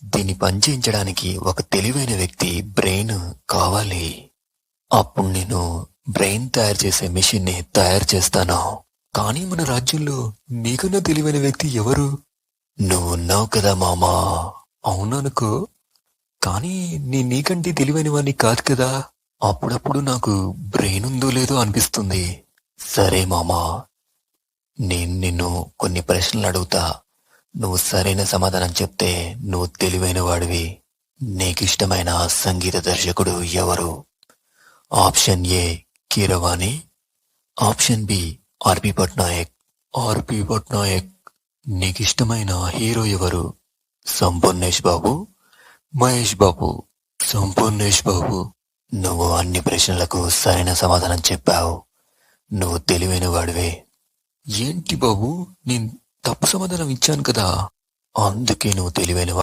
దీన్ని పనిచేయించడానికి ఒక తెలివైన వ్యక్తి బ్రెయిన్ కావాలి. అప్పుడు నేను బ్రెయిన్ తయారు చేసే మెషిన్ని తయారు చేస్తాను. కానీ మన రాజ్యంలో నీకన్నా తెలివైన వ్యక్తి ఎవరు? నువ్వున్నావు కదా మామా. అవుననుకో, కానీ నీకంటే తెలివైన వాడిని కాదు కదా. అప్పుడప్పుడు నాకు బ్రెయిన్ ఉందో లేదో అనిపిస్తుంది. సరే మామా, నేను నిన్ను కొన్ని ప్రశ్నలు అడుగుతా. నువ్వు సరైన సమాధానం చెప్తే నువ్వు తెలివైన వాడివి. నీకిష్టమైన సంగీత దర్శకుడు ఎవరు? Option A Keeravani, option B RP Patnaik. RP Patnaik. నీకిష్టమైన హీరో ఎవరు? సంపూర్ణేష్ బాబు, మహేష్ బాబు. సంపూర్ణేష్ బాబు. నువ్వు అన్ని ప్రశ్నలకు సరైన సమాధానం చెప్పావు. నువ్వు తెలివైన వాడివే. ఏంటి బాబు, నేను తప్పు సమాధానం ఇచ్చాను కదా. అందుకే నువ్వు తెలివైన